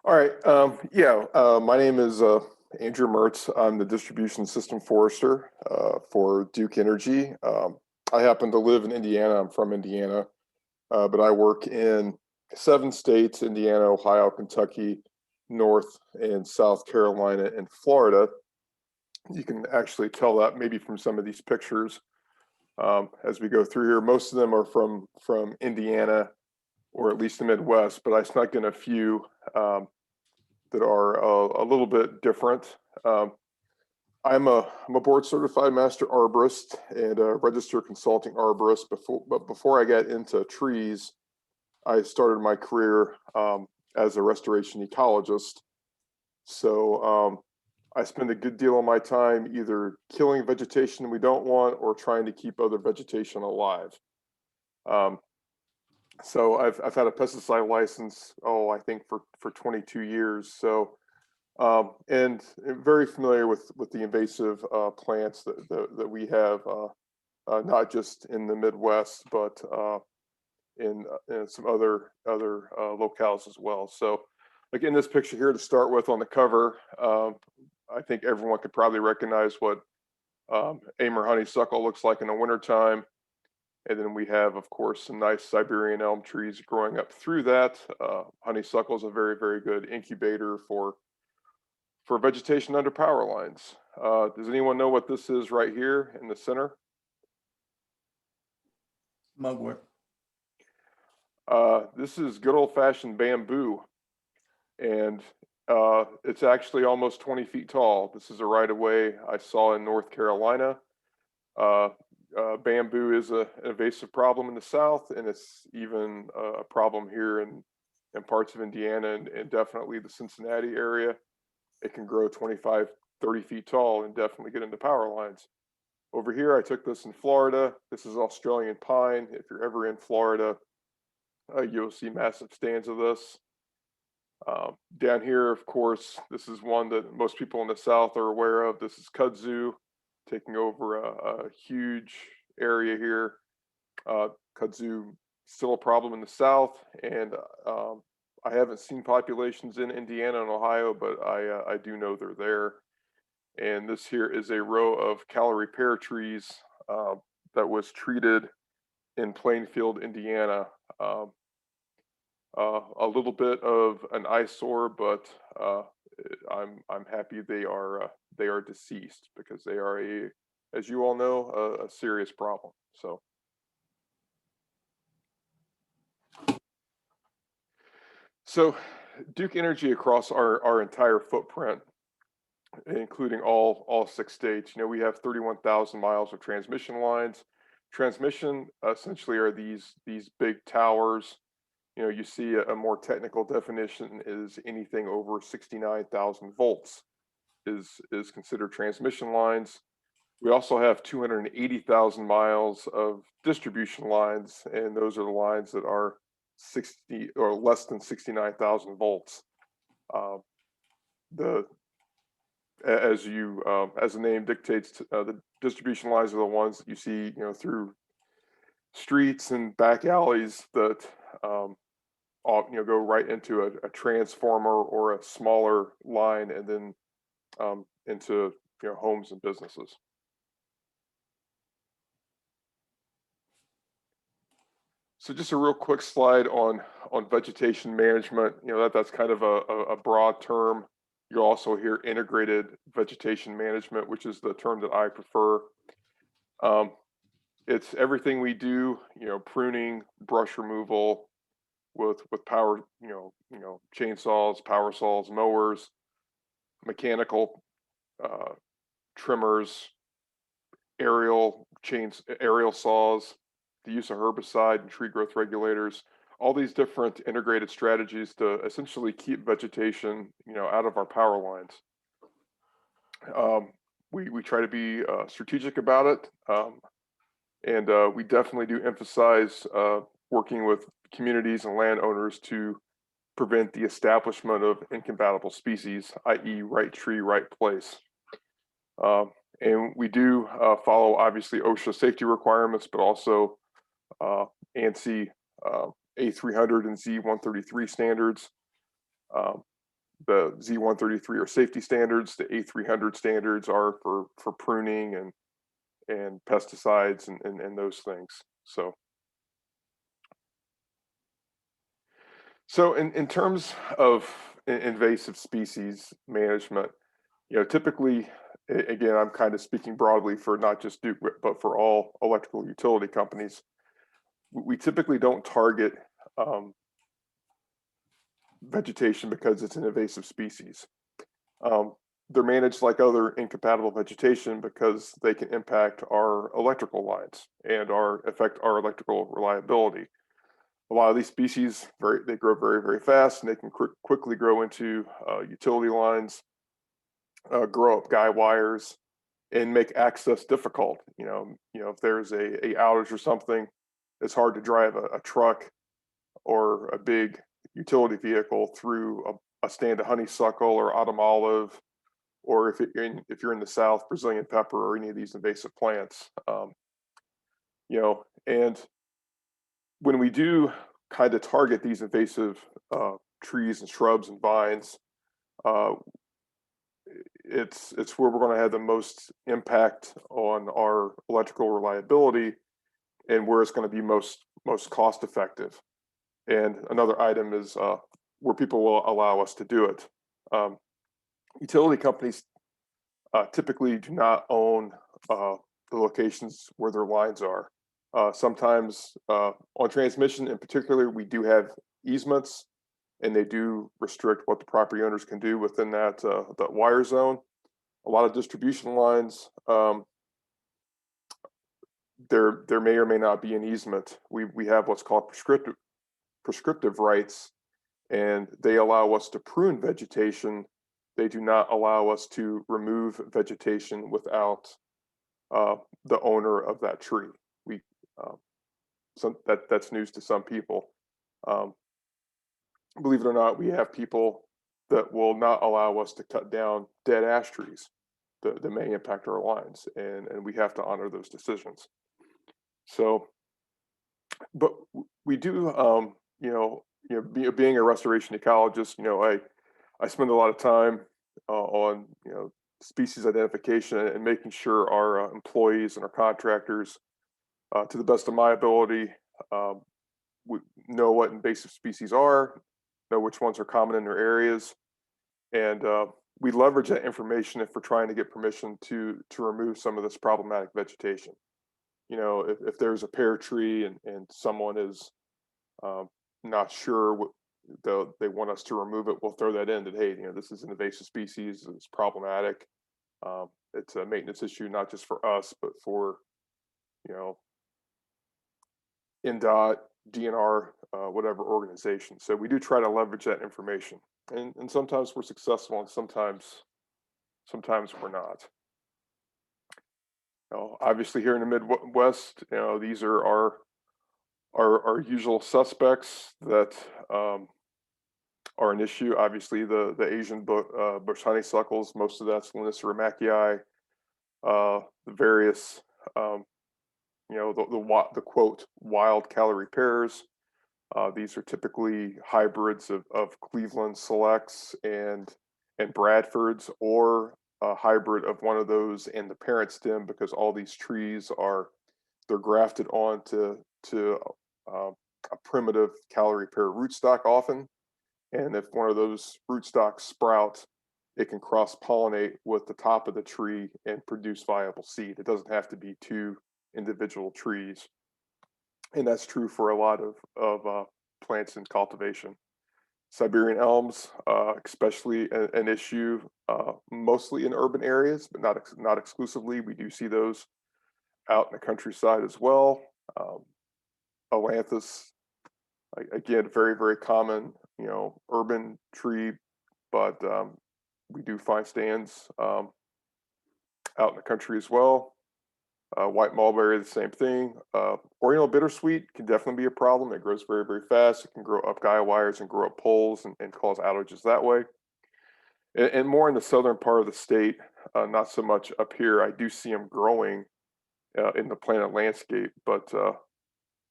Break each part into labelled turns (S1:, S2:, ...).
S1: All right. My name is Andrew Mertz. I'm the distribution system forester for Duke Energy. I happen to live in Indiana. I'm from Indiana, but I work in 7 states: Indiana, Ohio, Kentucky, North and South Carolina, and Florida. You can actually tell that maybe from some of these pictures as we go through here. Most of them are from Indiana, or at least the Midwest, but I snuck in a few that are a little bit different. I'm a board certified master arborist and a registered consulting arborist. But before I got into trees, I started my career as a restoration ecologist. So I spend a good deal of my time either killing vegetation we don't want or trying to keep other vegetation alive. So I've had a pesticide license, I think for 22 years. So and very familiar with the invasive plants that we have, not just in the Midwest, but in some other locales as well. So, like in this picture here to start with on the cover, I think everyone could probably recognize what Amur honeysuckle looks like in the wintertime. And then we have, of course, some nice Siberian elm trees growing up through that. Honeysuckle is a very, very good incubator for vegetation under power lines. Does anyone know what this is right here in the center?
S2: Mugwort.
S1: This is good old-fashioned bamboo, and it's actually almost 20 feet tall. This is a right-of-way I saw in North Carolina. Bamboo is an invasive problem in the South, and it's even a problem here in parts of Indiana and definitely the Cincinnati area. It can grow 25, 30 feet tall and definitely get into power lines. Over here, I took this in Florida. This is Australian pine. If you're ever in Florida, you'll see massive stands of this. Down here, of course, this is one that most people in the South are aware of. This is kudzu, taking over a huge area here. Kudzu still a problem in the South, and I haven't seen populations in Indiana and Ohio, but I do know they're there. And this here is a row of calorie pear trees that was treated in Plainfield, Indiana. A little bit of an eyesore, but I'm happy they are deceased, because they are as you all know, a serious problem. So Duke Energy across our entire footprint, including all 6 states, we have 31,000 miles of transmission lines. Transmission essentially are these big towers. You see a more technical definition is anything over 69,000 volts is considered transmission lines. We also have 280,000 miles of distribution lines, and those are the lines that are 60 or less than 69,000 volts. As the name dictates, the distribution lines are the ones that you see, through streets and back alleys that go right into a transformer or a smaller line, and then into homes and businesses. So just a real quick slide on vegetation management. That's kind of a broad term. You also hear integrated vegetation management, which is the term that I prefer. It's everything we do, pruning, brush removal with power, chainsaws, power saws, mowers, mechanical trimmers, aerial saws, the use of herbicide and tree growth regulators, all these different integrated strategies to essentially keep vegetation, out of our power lines. We try to be strategic about it, and we definitely do emphasize working with communities and landowners to prevent the establishment of incompatible species, i.e. right tree, right place. And we do follow, obviously, OSHA safety requirements, but also ANSI A300 and Z133 standards. The Z133 are safety standards. The A300 standards are for pruning and pesticides and those things. So in terms of invasive species management, typically, again, I'm kind of speaking broadly for not just Duke, but for all electrical utility companies. We typically don't target vegetation because it's an invasive species. They're managed like other incompatible vegetation because they can impact our electrical lines and affect our electrical reliability. A lot of these species, they grow very, very fast, and they can quickly grow into utility lines, grow up guy wires, and make access difficult. If there's a outage or something, it's hard to drive a truck or a big utility vehicle through a stand of honeysuckle or autumn olive, or if you're in the South, Brazilian pepper or any of these invasive plants. And when we do kind of target these invasive trees and shrubs and vines, it's where we're going to have the most impact on our electrical reliability and where it's going to be most cost effective. And another item is where people will allow us to do it. Utility companies typically do not own the locations where their lines are. Sometimes on transmission in particular, we do have easements, and they do restrict what the property owners can do within that wire zone. A lot of distribution lines, there may or may not be an easement. We have what's called prescriptive rights, and they allow us to prune vegetation. They do not allow us to remove vegetation without the owner of that tree. That's news to some people. Believe it or not, we have people that will not allow us to cut down dead ash trees that may impact our lines, and we have to honor those decisions. So, but we do, being a restoration ecologist, I spend a lot of time on species identification and making sure our employees and our contractors, to the best of my ability, we know what invasive species are, know which ones are common in their areas, and we leverage that information if we're trying to get permission to remove some of this problematic vegetation. If there's a pear tree and someone is not sure what they want us to remove it, we'll throw that in that, hey, this is an invasive species, it's problematic. It's a maintenance issue, not just for us, but for, NDOT, DNR, whatever organization. So we do try to leverage that information, and sometimes we're successful, and sometimes we're not. Obviously, here in the Midwest, these are our usual suspects that are an issue. Obviously, the Asian bush honeysuckles, most of that's Linicera macchii. The various the quote wild calorie pears. These are typically hybrids of Cleveland Selects and Bradfords, or a hybrid of one of those and the parent stem, because all these trees they're grafted onto a primitive calorie pear rootstock often. And if one of those rootstocks sprout, it can cross pollinate with the top of the tree and produce viable seed. It doesn't have to be two individual trees. And that's true for a lot of plants in cultivation. Siberian elms, especially an issue, mostly in urban areas, but not exclusively. We do see those out in the countryside as well. Ailanthus, again, very, very common, urban tree, but we do find stands out in the country as well. White mulberry, the same thing. Oriental bittersweet can definitely be a problem. It grows very, very fast. It can grow up guy wires and grow up poles and cause outages that way. And more in the southern part of the state, not so much up here. I do see them growing in the planted landscape, but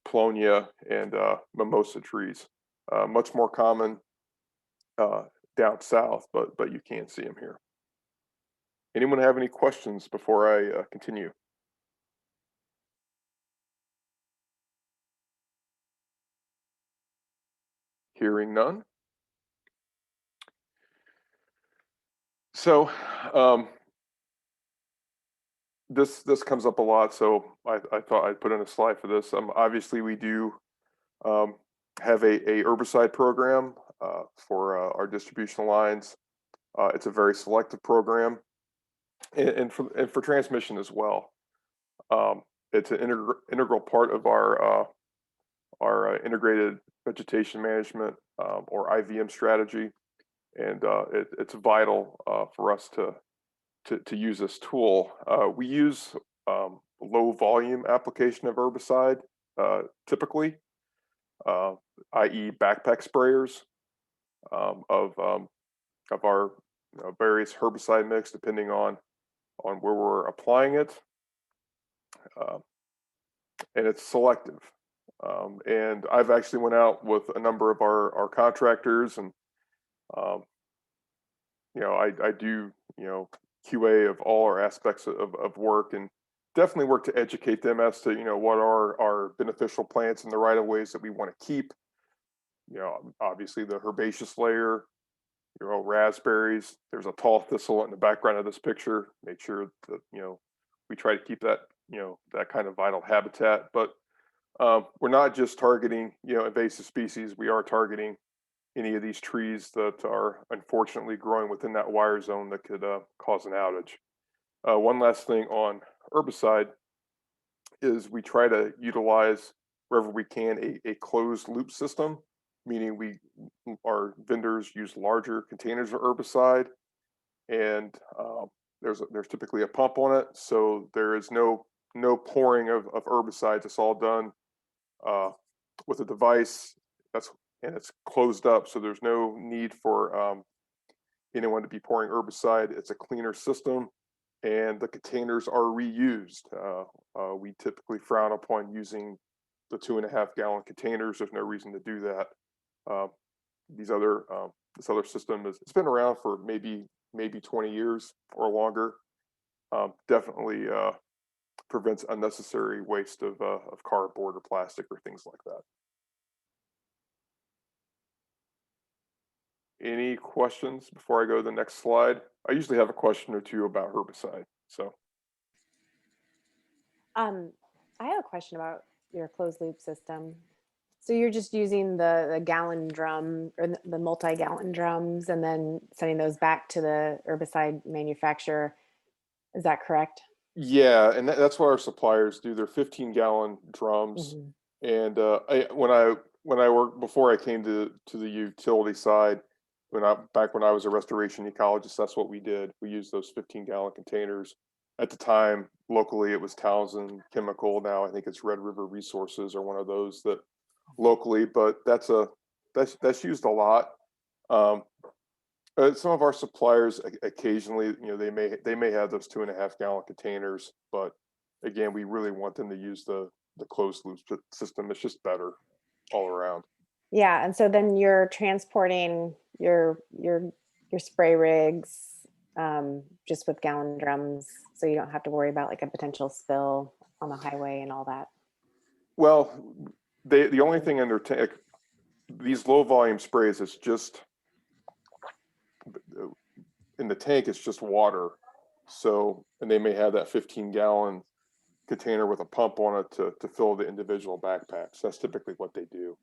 S1: Polonia and mimosa trees, much more common down south, but you can see them here. Anyone have any questions before I continue? Hearing none. So this comes up a lot, so I thought I'd put in a slide for this. Obviously, we do have a herbicide program for our distribution lines. It's a very selective program, and for transmission as well. It's an integral part of our integrated vegetation management or IVM strategy, and it's vital for us to use this tool. We use low volume application of herbicide typically, i.e. backpack sprayers of our various herbicide mix, depending on where we're applying it, and it's selective. And I've actually went out with a number of our contractors, and I do QA of all our aspects of work, and definitely work to educate them as to what are our beneficial plants and the right of ways that we want to keep. Obviously the herbaceous layer, raspberries. There's a tall thistle in the background of this picture. Make sure that we try to keep that that kind of vital habitat. But we're not just targeting invasive species. We are targeting any of these trees that are unfortunately growing within that wire zone that could cause an outage. One last thing on herbicide is we try to utilize wherever we can a closed loop system, meaning our vendors use larger containers of herbicide, and there's typically a pump on it, so there is no pouring of herbicides. It's all done with a device and it's closed up, so there's no need for anyone to be pouring herbicide. It's a cleaner system, and the containers are reused. We typically frown upon using the 2.5 gallon containers. There's no reason to do that. This other system it's been around for maybe 20 years or longer. Definitely prevents unnecessary waste of cardboard or plastic or things like that. Any questions before I go to the next slide? I usually have a question or two about herbicide. So,
S2: I have a question about your closed loop system. So you're just using the gallon drum or the multi-gallon drums and then sending those back to the herbicide manufacturer. Is that correct?
S1: yeah, and that's what our suppliers do. They're 15-gallon drums. Mm-hmm. And when I worked before I came to the utility side, back when I was a restoration ecologist, that's what we did. We used those 15-gallon containers. At the time, locally it was Townsend Chemical. Now I think it's Red River Resources or one of those that locally, but that's used a lot. Some of our suppliers occasionally, they may have those 2.5 gallon containers, but again, we really want them to use the closed loop system. It's just better all around.
S2: Yeah, and so then you're transporting your spray rigs just with gallon drums, so you don't have to worry about like a potential spill on the highway and all that.
S1: Well, the only thing in their tank, these low volume sprays, it's just in the tank, it's just water. So, and they may have that 15-gallon container with a pump on it to fill the individual backpacks. That's typically what they do.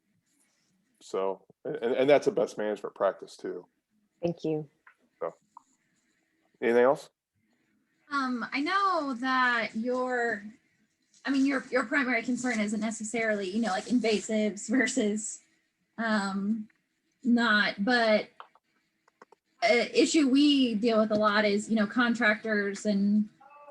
S1: So, and that's a best management practice too.
S2: Thank you.
S1: So, anything else?
S3: I know that your primary concern isn't necessarily, like invasives versus not, but an issue we deal with a lot is, contractors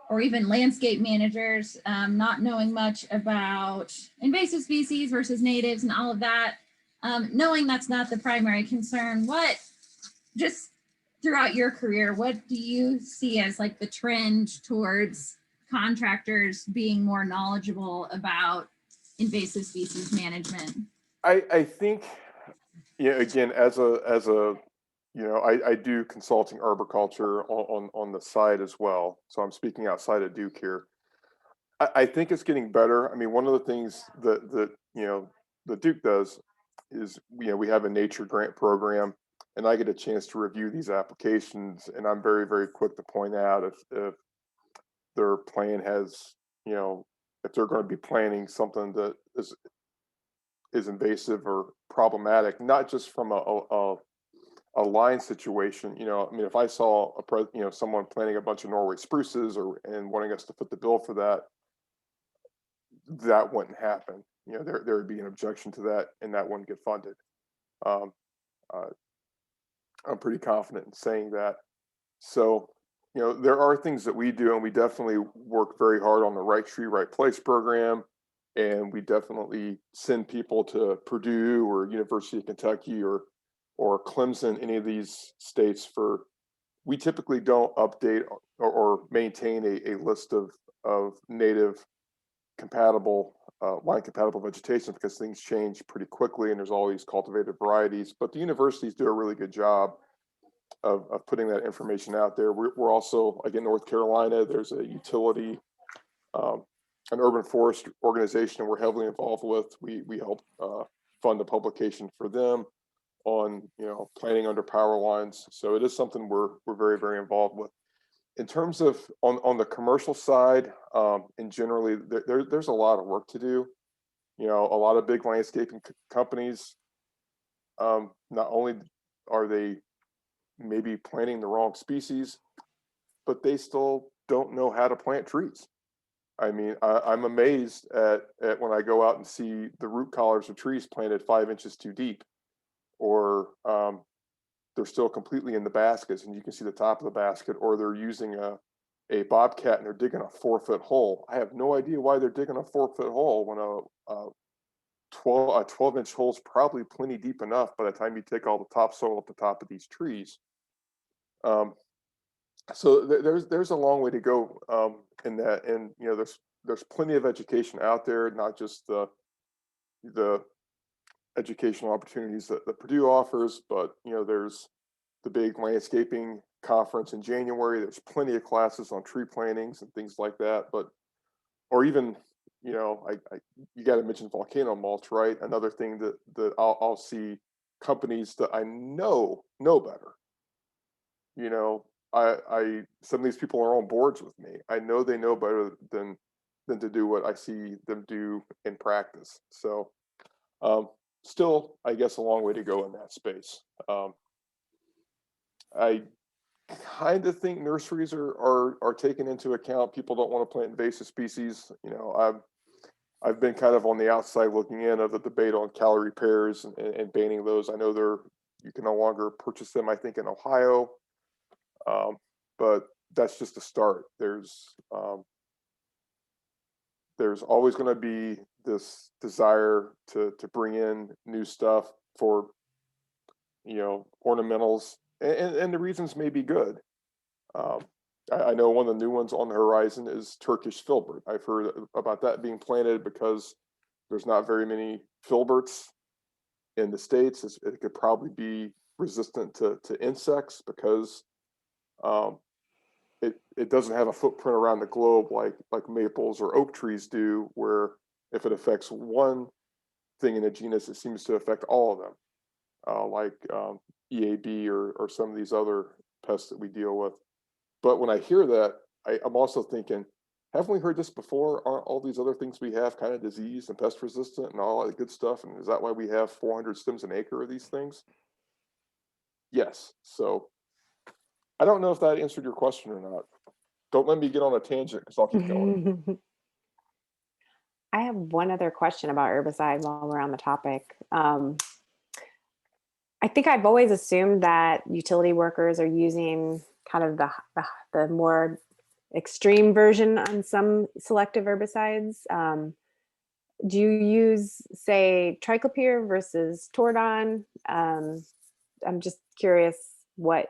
S3: or even landscape managers not knowing much about invasive species versus natives and all of that. Knowing that's not the primary concern, just throughout your career, what do you see as like the trend towards contractors being more knowledgeable about invasive species management?
S1: I think, again, as a I do consulting arboriculture on the side as well. So I'm speaking outside of Duke here. I think it's getting better. I mean, one of the things that Duke does is, we have a nature grant program, and I get a chance to review these applications, and I'm very, very quick to point out if their plan has, if they're going to be planning something that is invasive or problematic, not just from a line situation. I mean, if I saw someone planting a bunch of Norway spruces and wanting us to foot the bill for that, that wouldn't happen. There would be an objection to that, and that wouldn't get funded. Um, I'm pretty confident in saying that. So, there are things that we do, and we definitely work very hard on the Right Tree, Right Place program. And we definitely send people to Purdue or University of Kentucky or Clemson, any of these states we typically don't update or maintain a list of native compatible, line compatible vegetation, because things change pretty quickly and there's all these cultivated varieties. But the universities do a really good job of putting that information out there. We're also, like in North Carolina, there's a utility, an urban forest organization we're heavily involved with. We help fund a publication for them on planting under power lines. So it is something we're very, very involved with. In terms of on the commercial side, and generally there's a lot of work to do. A lot of big landscaping companies, not only are they maybe planting the wrong species, but they still don't know how to plant trees. I mean, I'm amazed at when I go out and see the root collars of trees planted 5 inches too deep, or they're still completely in the baskets and you can see the top of the basket, or they're using a bobcat and they're digging a 4-foot hole. I have no idea why they're digging a 4-foot hole when a 12-inch hole is probably plenty deep enough by the time you take all the topsoil at the top of these trees. So there's a long way to go in that, and there's plenty of education out there, not just the educational opportunities that Purdue offers, but there's the big landscaping conference in January. There's plenty of classes on tree plantings and things like that. But or even you got to mention volcano mulch, right? Another thing that I'll see companies that I know better. Some of these people are on boards with me. I know they know better than to do what I see them do in practice. So still, I guess, a long way to go in that space. I kind of think nurseries are taken into account. People don't want to plant invasive species. I've been kind of on the outside looking in of the debate on calorie pears and banning those. I know you can no longer purchase them, I think, in Ohio. But that's just a start. There's always going to be this desire to bring in new stuff for ornamentals, and the reasons may be good. I know one of the new ones on the horizon is Turkish Filbert. I've heard about that being planted because there's not very many filberts in the States. It could probably be resistant to insects because it doesn't have a footprint around the globe like maples or oak trees do, where if it affects one thing in a genus, it seems to affect all of them, like EAB or some of these other pests that we deal with. But when I hear that, I'm also thinking, haven't we heard this before? Aren't all these other things we have kind of disease and pest resistant and all that good stuff? And is that why we have 400 stems an acre of these things? Yes. So I don't know if that answered your question or not. Don't let me get on a tangent because I'll keep going.
S2: I have one other question about herbicide while we're on the topic. I think I've always assumed that utility workers are using kind of the more extreme version on some selective herbicides. Do you use, say, triclopyr versus Tordon? I'm just curious what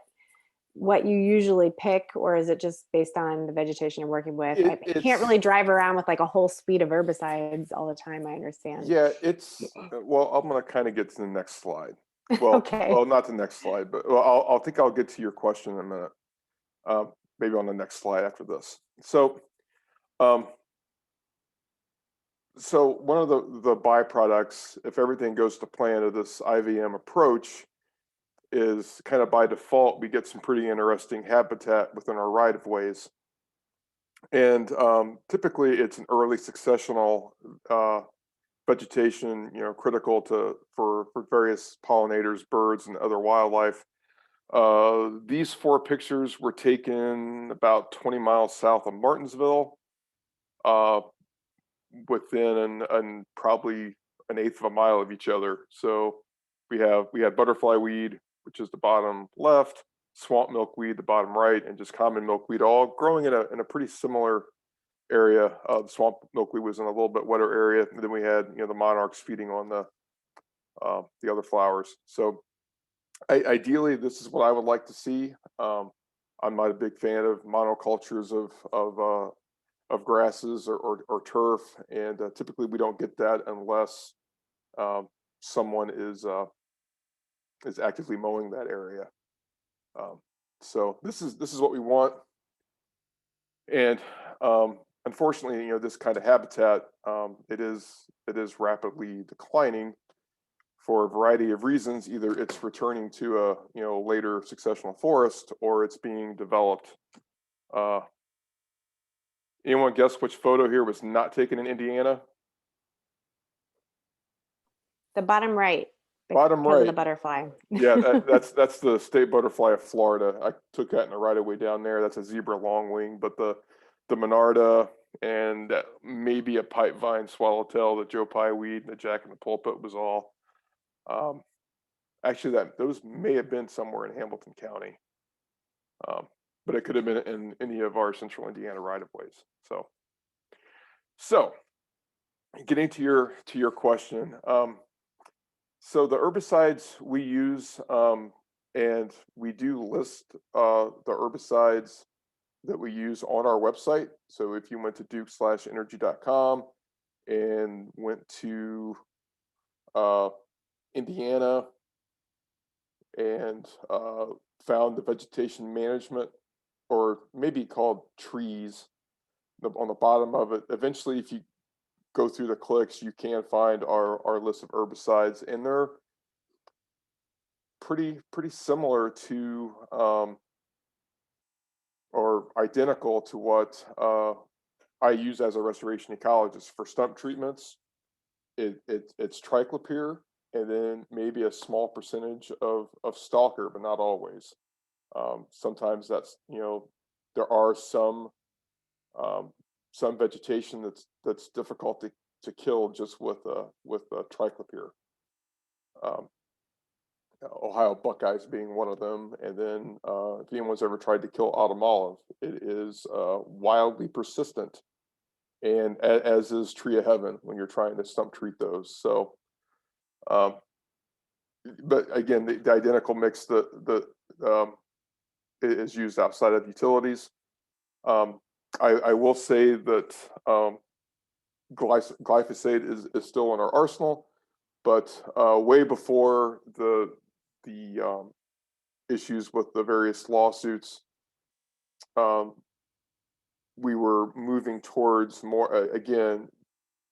S2: you usually pick, or is it just based on the vegetation you're working with? I can't really drive around with like a whole suite of herbicides all the time, I understand.
S1: Yeah, well, I'm going to kind of get to the next slide. Well,
S2: Okay.
S1: not the next slide, but I'll think I'll get to your question in a minute. Maybe on the next slide after this. So, um, so one of the byproducts, if everything goes to plan of this IVM approach, is kind of by default we get some pretty interesting habitat within our right of ways, and typically it's an early successional vegetation, critical for various pollinators, birds, and other wildlife. These 4 pictures were taken about 20 miles south of Martinsville, uh, within an probably an eighth of a mile of each other. So we had butterfly weed, which is the bottom left, swamp milkweed, the bottom right, and just common milkweed, all growing in a pretty similar area. The swamp milkweed was in a little bit wetter area, and then we had the monarchs feeding on the other flowers. So ideally, this is what I would like to see. I'm not a big fan of monocultures of grasses or turf, and typically we don't get that unless someone is actively mowing that area. So this is what we want, and unfortunately, this kind of habitat, it is rapidly declining for a variety of reasons. Either it's returning to a later successional forest, or it's being developed. Anyone guess which photo here was not taken in Indiana?
S2: The bottom right.
S1: Bottom
S2: Because of the
S1: right.
S2: butterfly.
S1: Yeah, that's the state butterfly of Florida. I took that in the right of way down there. That's a zebra longwing, but the monarda and maybe a pipe vine swallowtail, the Joe Pye weed, the jack in the pulpit was all. Actually, those may have been somewhere in Hamilton County, but it could have been in any of our central Indiana right of ways. So getting to your question. So the herbicides we use, and we do list the herbicides that we use on our website. So if you went to duke/energy.com and went to Indiana and found the vegetation management, or maybe called trees, on the bottom of it, eventually if you go through the clicks, you can find our list of herbicides, and they're pretty similar to or identical to what I use as a restoration ecologist for stump treatments. It's triclopyr, and then maybe a small percentage of stalker, but not always. Sometimes that's there are some vegetation that's difficult to kill just with triclopyr. Um, Ohio buckeyes being one of them, and then if anyone's ever tried to kill autumn olive, it is wildly persistent, and as is tree of heaven when you're trying to stump treat those. So, but again, the identical mix that is used outside of utilities. I will say that glyphosate is still in our arsenal, but way before the issues with the various lawsuits, we were moving towards more. Again,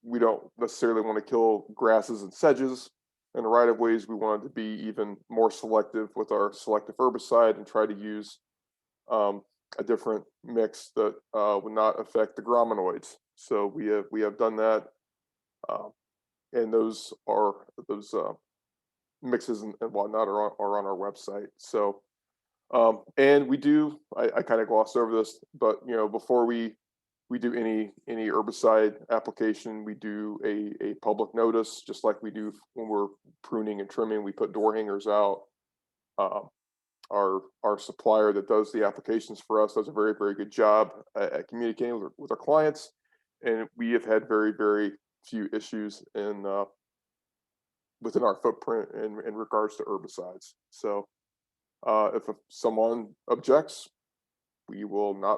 S1: we don't necessarily want to kill grasses and sedges in the right of ways. We wanted to be even more selective with our selective herbicide and try to use a different mix that would not affect the graminoids. So we have done that, and those mixes and whatnot are on our website. So and we do, I kind of glossed over this, but before we do any herbicide application, we do a public notice, just like we do when we're pruning and trimming. We put door hangers out. Our supplier that does the applications for us does a very good job at communicating with our clients, and we have had very few issues within our footprint in regards to herbicides. So if someone objects, we'll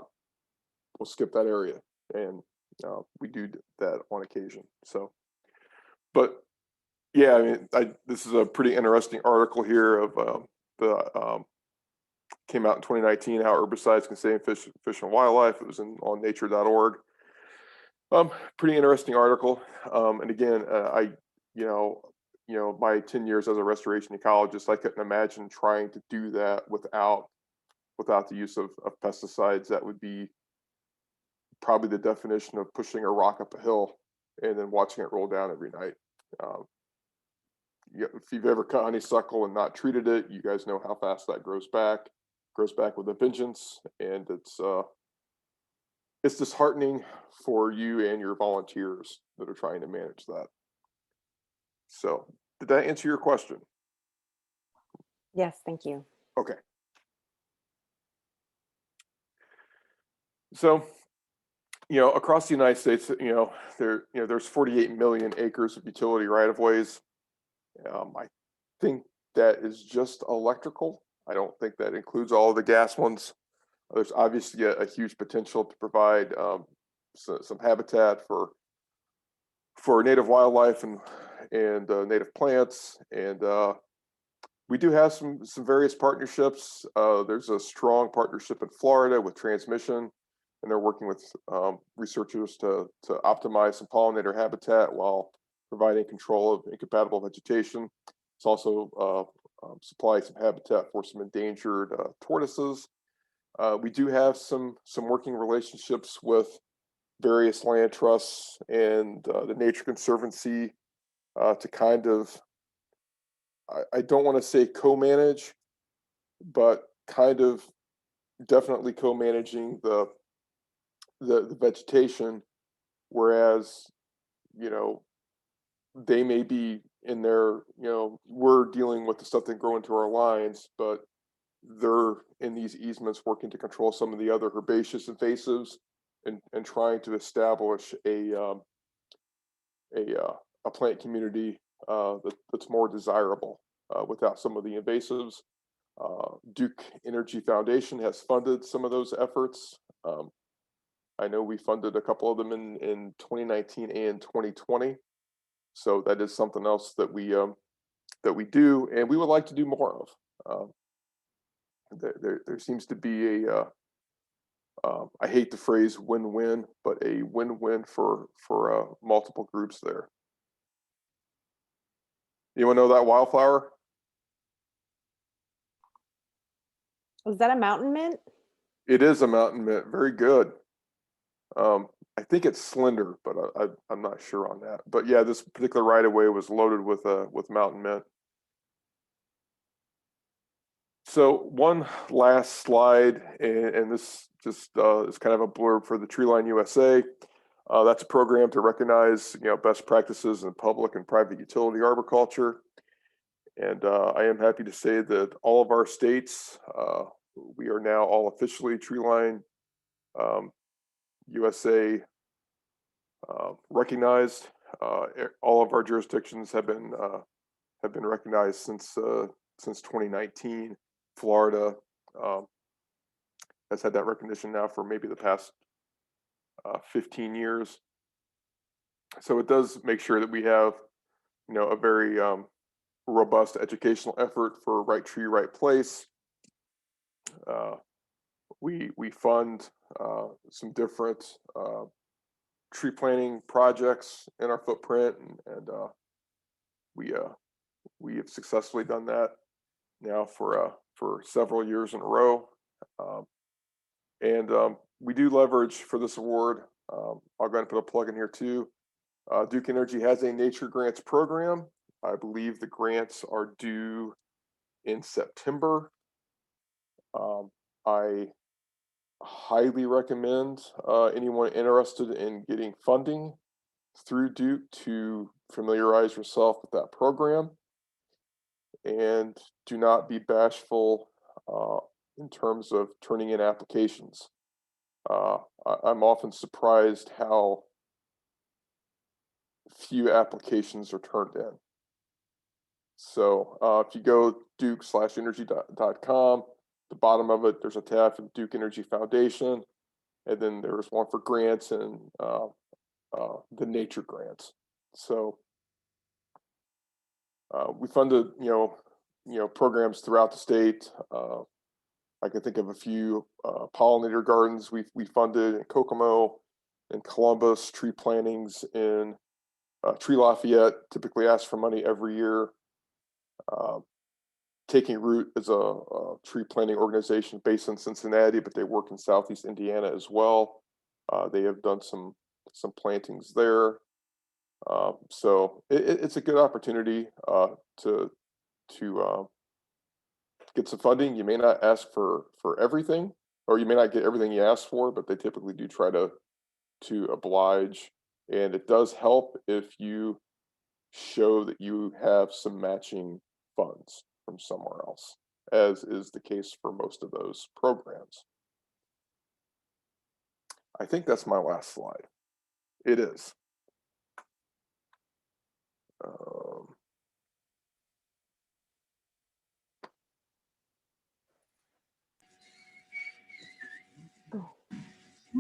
S1: skip that area, and we do that on occasion. So, but Yeah, I mean, this is a pretty interesting article here of the came out in 2019, how herbicides can save fish and wildlife. It was on nature.org. Pretty interesting article. And again, my 10 years as a restoration ecologist, I couldn't imagine trying to do that without the use of pesticides. That would be probably the definition of pushing a rock up a hill and then watching it roll down every night. If you've ever cut honeysuckle and not treated it, you guys know how fast that grows back with a vengeance, and it's disheartening for you and your volunteers that are trying to manage that. So, did that answer your question?
S2: Yes, thank you.
S1: Okay. So, across the United States, there's 48 million acres of utility right-of-ways. I think that is just electrical. I don't think that includes all of the gas ones. There's obviously a huge potential to provide some habitat for native wildlife and native plants, and we do have some various partnerships. There's a strong partnership in Florida with transmission, and they're working with researchers to optimize some pollinator habitat while providing control of incompatible vegetation. It's also supplying some habitat for some endangered tortoises. We do have some working relationships with various land trusts and the Nature Conservancy to kind of, I don't want to say co-manage, but kind of definitely co-managing the vegetation, whereas they may be in their, we're dealing with the stuff that grow into our lines, but they're in these easements working to control some of the other herbaceous invasives and trying to establish a plant community that's more desirable without some of the invasives. Duke Energy Foundation has funded some of those efforts. I know we funded a couple of them in 2019 and 2020. So that is something else that we do, and we would like to do more of. There seems to be I hate the phrase win-win, but a win-win for multiple groups there. Anyone know that wildflower?
S2: Was that a mountain mint?
S1: It is a mountain mint. Very good. I think it's slender, but I'm not sure on that. But yeah, this particular right-of-way was loaded with mountain mint. So one last slide, and this just is kind of a blurb for the Treeline USA. That's a program to recognize best practices in public and private utility arboriculture. And I am happy to say that all of our states, we are now all officially Treeline USA recognized. All of our jurisdictions have been recognized since 2019. Florida has had that recognition now for maybe the past 15 years. So it does make sure that we have, a very robust educational effort for right tree, right place. We fund some different tree planting projects in our footprint, and we have successfully done that now for several years in a row. And we do leverage for this award. I'll go ahead and put a plug in here too. Duke Energy has a nature grants program. I believe the grants are due in September. I highly recommend anyone interested in getting funding through Duke to familiarize yourself with that program, and do not be bashful in terms of turning in applications. I'm often surprised how few applications are turned in. So if you go duke/energy.com, the bottom of it, there's a tab for Duke Energy Foundation, and then there's one for grants and the nature grants. So We funded, programs throughout the state. I can think of a few pollinator gardens we funded in Kokomo, in Columbus, tree plantings in Tree Lafayette. Typically ask for money every year. Taking Root is a tree planting organization based in Cincinnati, but they work in Southeast Indiana as well. They have done some plantings there. So it's a good opportunity to get some funding. You may not ask for everything, or you may not get everything you ask for, but they typically do try to oblige. And it does help if you show that you have some matching funds from somewhere else, as is the case for most of those programs. I think that's my last slide. It is.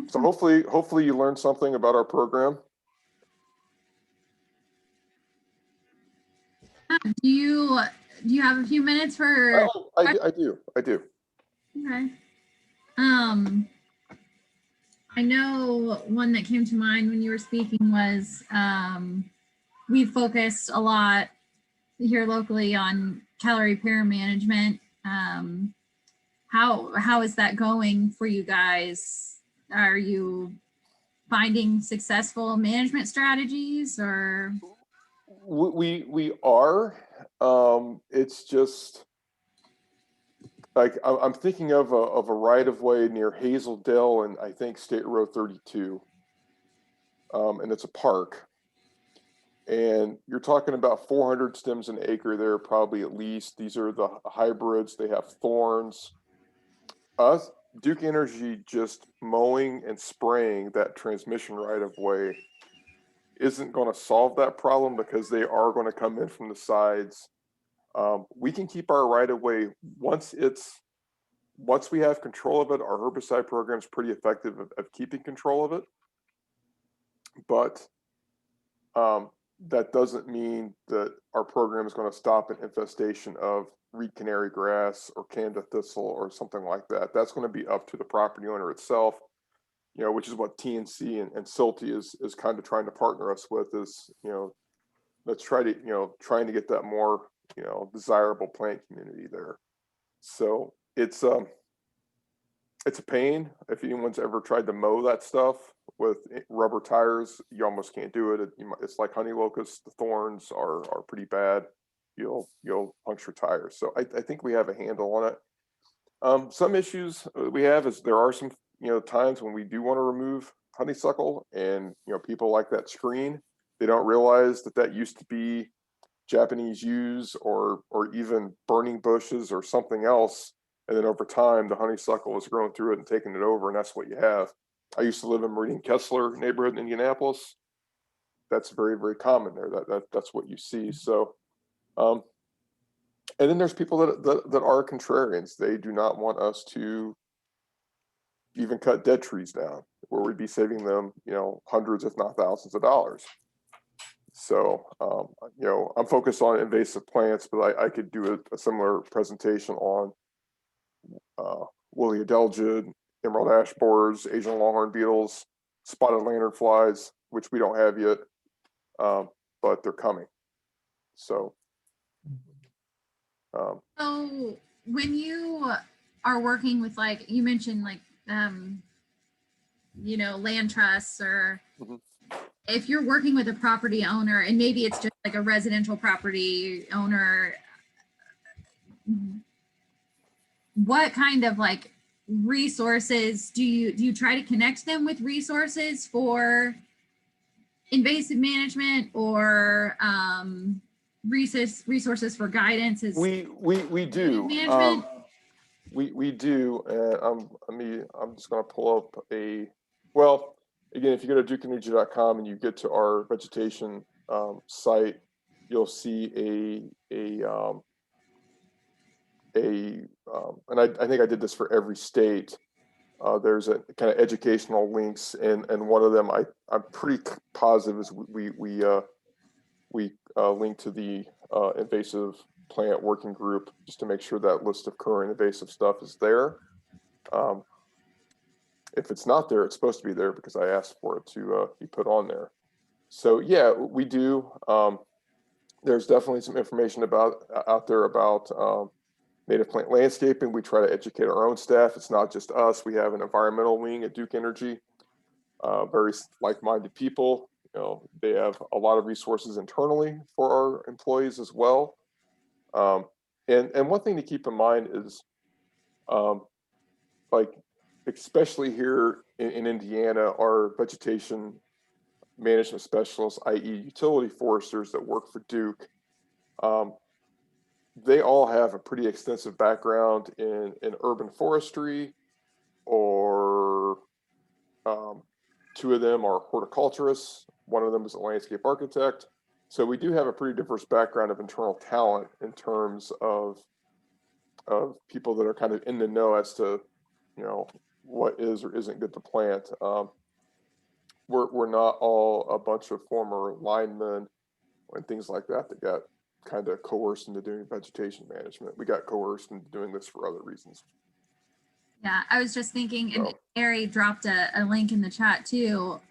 S1: So hopefully you learned something about our program.
S3: Do you have a few minutes for?
S1: Oh, I do.
S3: Okay. I know one that came to mind when you were speaking was we focused a lot here locally on calorie pair management. How is that going for you guys? Are you finding successful management strategies, or?
S1: We are. It's just like I'm thinking of a right of way near Hazel Dell and I think State Road 32, and it's a park. And you're talking about 400 stems an acre there, probably at least. These are the hybrids. They have thorns. Us, Duke Energy, just mowing and spraying that transmission right of way isn't going to solve that problem because they are going to come in from the sides. We can keep our right of way once we have control of it. Our herbicide program is pretty effective of keeping control of it, but that doesn't mean that our program is going to stop an infestation of reed canary grass or Canada thistle or something like that. That's going to be up to the property owner itself, which is what TNC and Silty is kind of trying to partner us with, is, let's try to, trying to get that more, desirable plant community there. So it's a pain. If anyone's ever tried to mow that stuff with rubber tires, you almost can't do it. It's like honey locusts. The thorns are pretty bad. You'll puncture tires. So I think we have a handle on it. Some issues we have is there are some times when we do want to remove honeysuckle, and people like that screen. They don't realize that used to be Japanese yews or even burning bushes or something else. And then over time, the honeysuckle has grown through it and taken it over, and that's what you have. I used to live in Meridian Kessler neighborhood in Indianapolis. That's very, very common there. That's what you see. So, and then there's people that are contrarians. They do not want us to even cut dead trees down, where we'd be saving them, hundreds, if not thousands of dollars. So, I'm focused on invasive plants, but I could do a similar presentation on woolly adelgid, emerald ash borers, Asian longhorn beetles, spotted lanternflies, which we don't have yet, but they're coming. So,
S3: So when you are working with, like you mentioned, like land trusts, or if you're working with a property owner, and maybe it's just like a residential property owner, what kind of like resources do you try to connect them with, resources for invasive management, or resources for guidance?
S1: we do.
S3: Management?
S1: We do. I'm just going to pull up well, again, if you go to dukeenergy.com and you get to our vegetation site, you'll see and I think I did this for every state. There's a kind of educational links, and one of them I'm pretty positive is we link to the invasive plant working group just to make sure that list of current invasive stuff is there. If it's not there, it's supposed to be there because I asked for it to be put on there. So yeah, we do. There's definitely some information out there about native plant landscaping. We try to educate our own staff. It's not just us. We have an environmental wing at Duke Energy. Very like-minded people. You know, they have a lot of resources internally for our employees as well. And one thing to keep in mind is, like, especially here in Indiana, our vegetation management specialists, i.e. utility foresters that work for Duke, they all have a pretty extensive background in urban forestry, or two of them are horticulturists. One of them is a landscape architect. So we do have a pretty diverse background of internal talent in terms of people that are kind of in the know as to, you know, what is or isn't good to plant. We're not all a bunch of former linemen and things like that that got kind of coerced into doing vegetation management. We got coerced into doing this for other reasons.
S3: Yeah, I was just thinking, and
S1: So,
S3: Mary dropped a link in the chat too.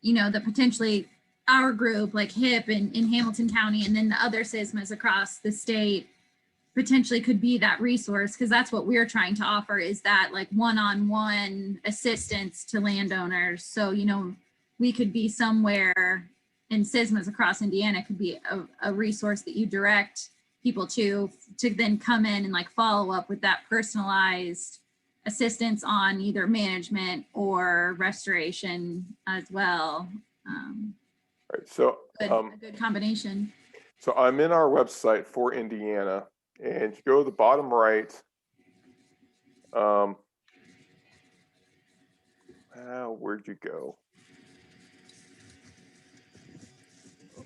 S3: You know, that potentially our group, like HIP in Hamilton County, and then the other SISMAs across the state, potentially could be that resource, because that's what we're trying to offer, is that like one-on-one assistance to landowners. So, you know, we could be somewhere, and SISMAs across Indiana could be a resource that you direct people to then come in and like follow up with that personalized assistance on either management or restoration as well.
S1: right. So,
S3: A good combination.
S1: so I'm in our website for Indiana, and if you go to the bottom right, where'd you go?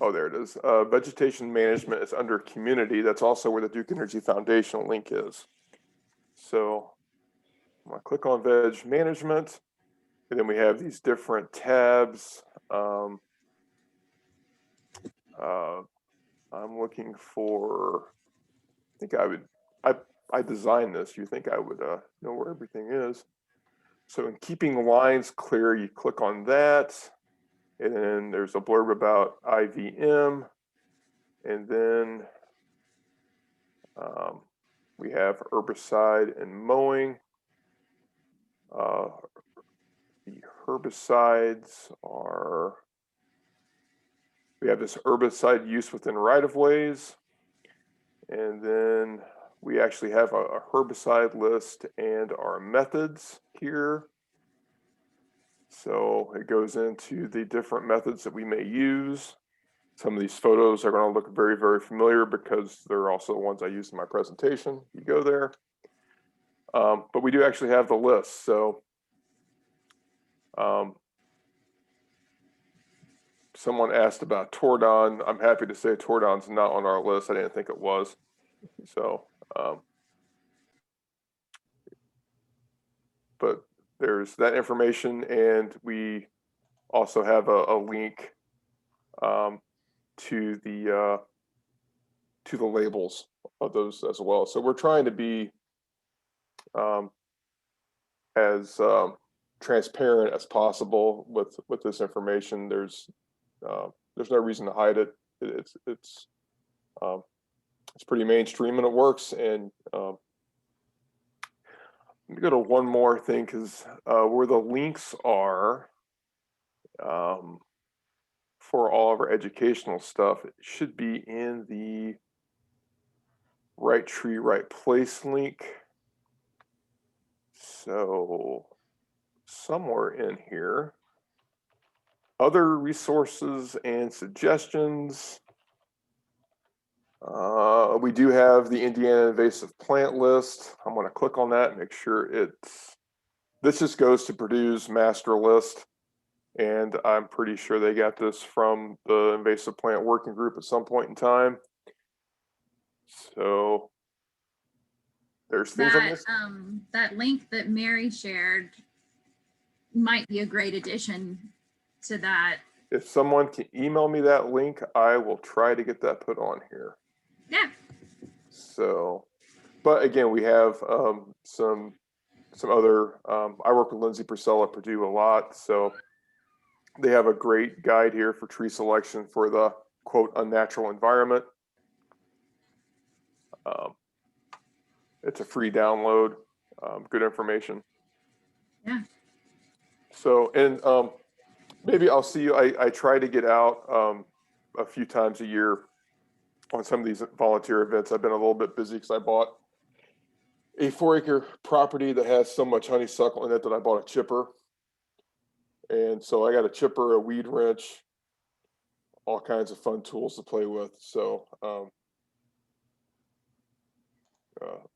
S1: Oh, there it is. Vegetation management is under community. That's also where the Duke Energy Foundation link is. So I'm gonna click on veg management, and then we have these different tabs. I'm looking for, I think I designed this. You think I would know where everything is. So in keeping lines clear, you click on that. And then there's a blurb about IVM. And then we have herbicide and mowing. The herbicides are, we have this herbicide use within right-of-ways. And then we actually have a herbicide list and our methods here. So it goes into the different methods that we may use. Some of these photos are going to look very, very familiar because they're also the ones I used in my presentation. You go there. But we do actually have the list. So someone asked about Tordon. I'm happy to say Tordon's not on our list. I didn't think it was. So, but there's that information, and we also have a link to the labels of those as well. So we're trying to be as transparent as possible with this information. There's no reason to hide it. It's pretty mainstream and it works. And let me go to one more thing, because where the links are for all of our educational stuff, it should be in the Right Tree, Right Place link. So somewhere in here, other resources and suggestions. We do have the Indiana invasive plant list. I'm going to click on that and make sure this just goes to Purdue's master list. And I'm pretty sure they got this from the invasive plant working group at some point in time. So there's things on this.
S3: That link that Mary shared might be a great addition to that
S1: if someone can email me that link, I will try to get that put on here.
S3: Yeah.
S1: So, but again, we have some other, I work with Lindsay Purcell at Purdue a lot. So they have a great guide here for tree selection for the quote unnatural environment. It's a free download, good information.
S3: Yeah.
S1: So, and maybe I'll see you. I try to get out a few times a year on some of these volunteer events. I've been a little bit busy because I bought a 4-acre property that has so much honeysuckle in it that I bought a chipper. And so I got a chipper, a weed wrench, all kinds of fun tools to play with. So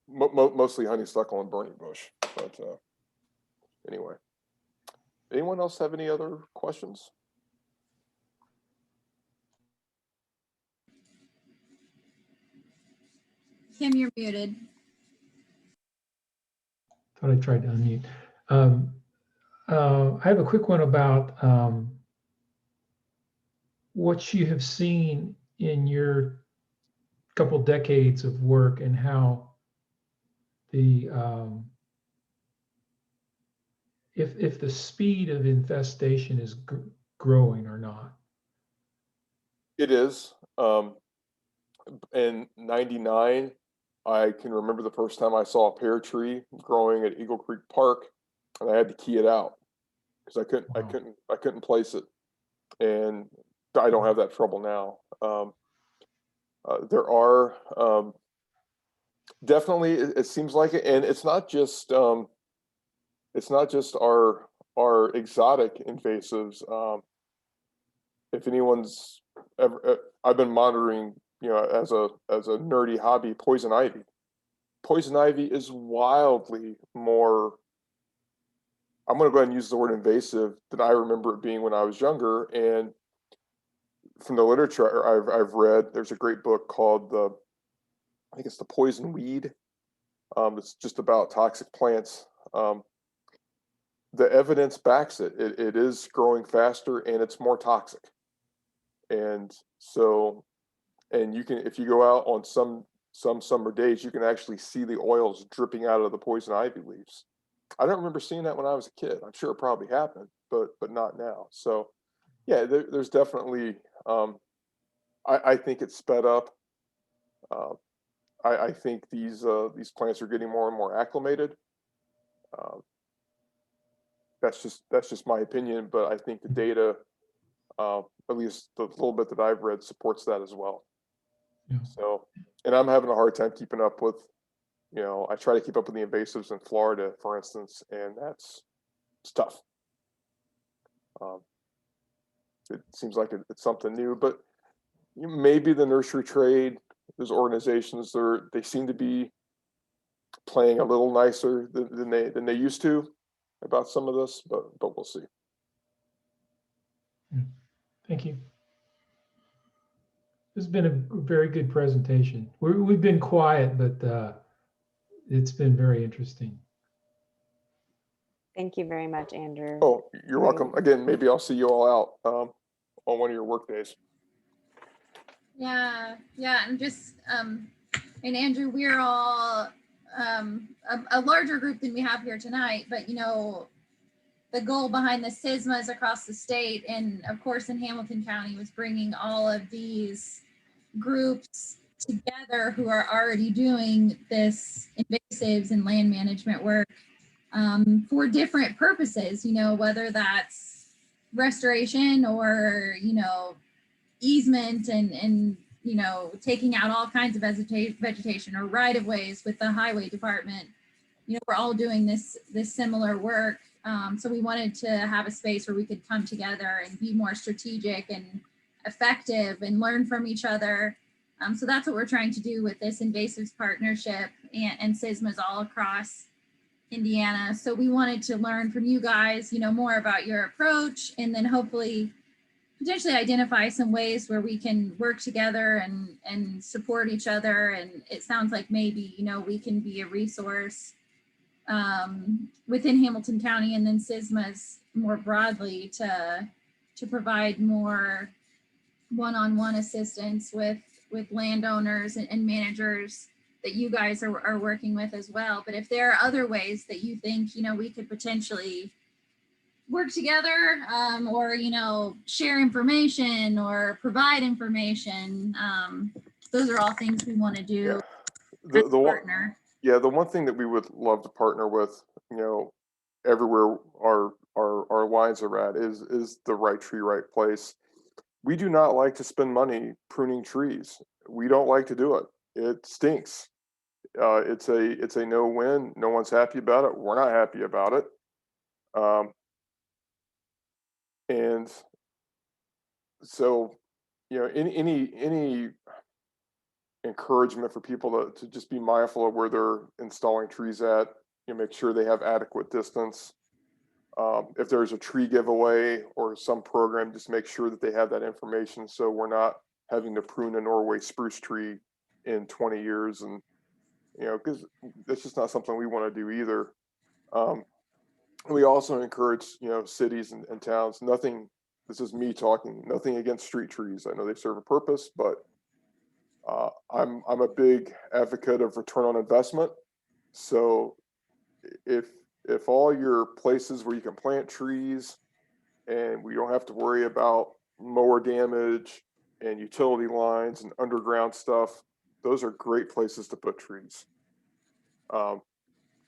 S1: mostly honeysuckle and burning bush. But anyway, anyone else have any other questions?
S3: Kim, you're muted.
S4: Thought I tried to unmute. I have a quick one about what you have seen in your couple decades of work and how the if the speed of infestation is growing or not.
S1: It is. In '99, I can remember the first time I saw a pear tree growing at Eagle Creek Park, and I had to key it out because
S4: Wow.
S1: I couldn't place it, and I don't have that trouble now. There are definitely it seems like it, and it's not just our exotic invasives. If anyone's ever, I've been monitoring, you know, as a nerdy hobby, poison ivy. Poison ivy is wildly more, I'm going to go ahead and use the word invasive, than I remember it being when I was younger. And from the literature I've read, there's a great book called I think it's The Poison Weed. It's just about toxic plants. The evidence backs it. It is growing faster and it's more toxic. And so, and you can, if you go out on some summer days, you can actually see the oils dripping out of the poison ivy leaves. I don't remember seeing that when I was a kid. I'm sure it probably happened, but not now. So yeah, there's definitely, I think it's sped up. I think these plants are getting more and more acclimated. That's just my opinion, but I think the data, at least the little bit that I've read, supports that as well.
S4: Yeah.
S1: So, and I'm having a hard time keeping up with, you know, I try to keep up with the invasives in Florida, for instance, and it's tough. It seems like it's something new, but maybe the nursery trade, those organizations, they seem to be playing a little nicer than they used to about some of this, but we'll see.
S4: Thank you. This has been a very good presentation. We've been quiet, but it's been very interesting.
S2: Thank you very much, Andrew.
S1: Oh, you're welcome. Again, maybe I'll see you all out on one of your work days.
S3: Yeah, and just and Andrew, we're all a larger group than we have here tonight, but you know, the goal behind the SISMAs across the state and of course in Hamilton County was bringing all of these groups together who are already doing this invasives and land management work for different purposes, you know, whether that's restoration or, you know, easement and you know, taking out all kinds of vegetation or right of ways with the highway department. You know, we're all doing this similar work. So we wanted to have a space where we could come together and be more strategic and effective and learn from each other. So that's what we're trying to do with this Invasives partnership and SISMAs all across Indiana. So we wanted to learn from you guys, you know, more about your approach and then hopefully potentially identify some ways where we can work together and support each other. And it sounds like maybe, you know, we can be a resource within Hamilton County and then SISMAs more broadly to to provide more one-on-one assistance with landowners and managers that you guys are working with as well. But if there are other ways that you think, you know, we could potentially work together, or, you know, share information or provide information, those are all things we want to do.
S1: Yeah. The one,
S3: Partner.
S1: yeah, the one thing that we would love to partner with, you know, everywhere our lines are at is the right tree, right place. We do not like to spend money pruning trees. We don't like to do it. It stinks. It's a no-win. No one's happy about it. We're not happy about it. And so, you know, any encouragement for people to just be mindful of where they're installing trees at, you know, make sure they have adequate distance. If there's a tree giveaway or some program, just make sure that they have that information so we're not having to prune a Norway spruce tree in 20 years. And, you know, because that's just not something we want to do either. We also encourage, you know, cities and towns, nothing, this is me talking, nothing against street trees. I know they serve a purpose, but I'm a big advocate of return on investment. So if all your places where you can plant trees and we don't have to worry about mower damage and utility lines and underground stuff, those are great places to put trees.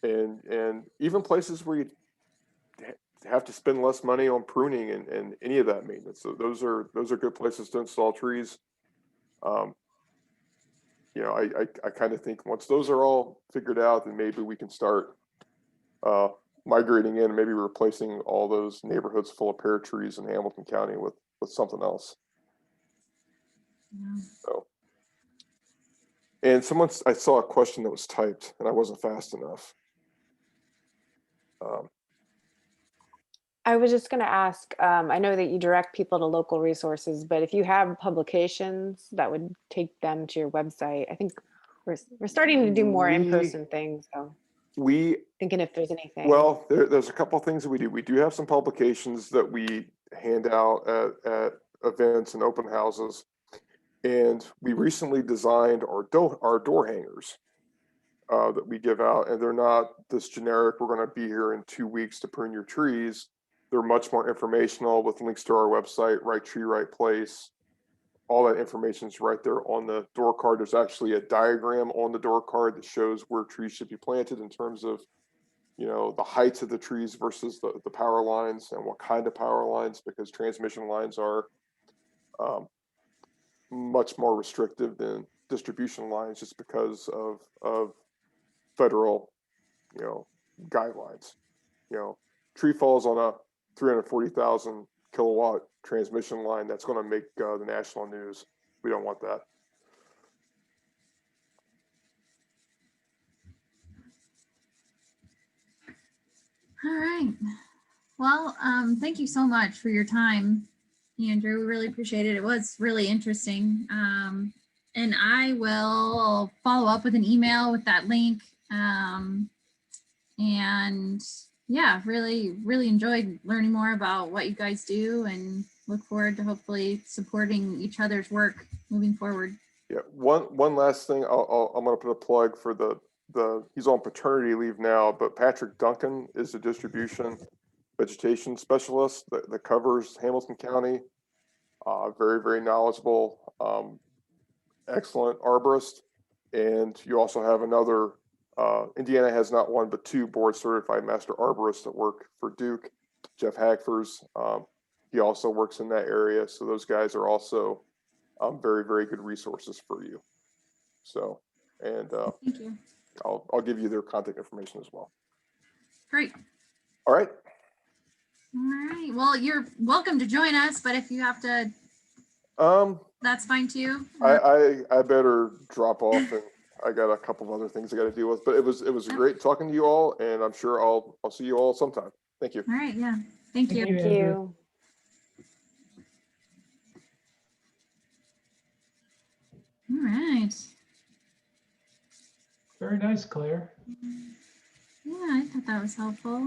S1: And even places where you have to spend less money on pruning and any of that maintenance. So those are good places to install trees. You know, I kind of think once those are all figured out, then maybe we can start migrating in and maybe replacing all those neighborhoods full of pear trees in Hamilton County with something else. Yeah. So, and I saw a question that was typed and I wasn't fast enough.
S2: I was just going to ask, I know that you direct people to local resources, but if you have publications that would take them to your website, I think we're starting to do more in-person things. So thinking if there's anything.
S1: Well, there's a couple of things that we do. We do have some publications that we hand out at events and open houses. And we recently designed our door hangers that we give out. And they're not this generic, we're going to be here in 2 weeks to prune your trees. They're much more informational with links to our website, right tree, right place. All that information is right there on the door card. There's actually a diagram on the door card that shows where trees should be planted in terms of, you know, the heights of the trees versus the power lines and what kind of power lines, because transmission lines are much more restrictive than distribution lines just because of federal, you know, guidelines. You know, tree falls on a 340,000 kilowatt transmission line, that's going to make the national news. We don't want that.
S3: All right. Well, thank you so much for your time, Andrew. We really appreciate it. It was really interesting. And I will follow up with an email with that link. And yeah, really enjoyed learning more about what you guys do and look forward to hopefully supporting each other's work moving forward.
S1: Yeah, one last thing, I'm going to put a plug for he's on paternity leave now, but Patrick Duncan is the distribution vegetation specialist that covers Hamilton County. Very, very knowledgeable, excellent arborist. And you also have another, Indiana has not one, but 2 board certified master arborists that work for Duke, Jeff Hagfors. He also works in that area. So those guys are also very, very good resources for you. So, and
S3: thank you.
S1: I'll give you their contact information as well.
S3: Great.
S1: All right.
S3: All right. Well, you're welcome to join us, but if you have to, that's fine too.
S1: I better drop off, and I got a couple of other things I got to deal with. But it was great talking to you all, and I'm sure I'll see you all sometime. Thank you.
S3: All right. Yeah. Thank you.
S2: Thank you.
S3: All right.
S4: Very nice, Claire.
S3: Yeah, I thought that was helpful.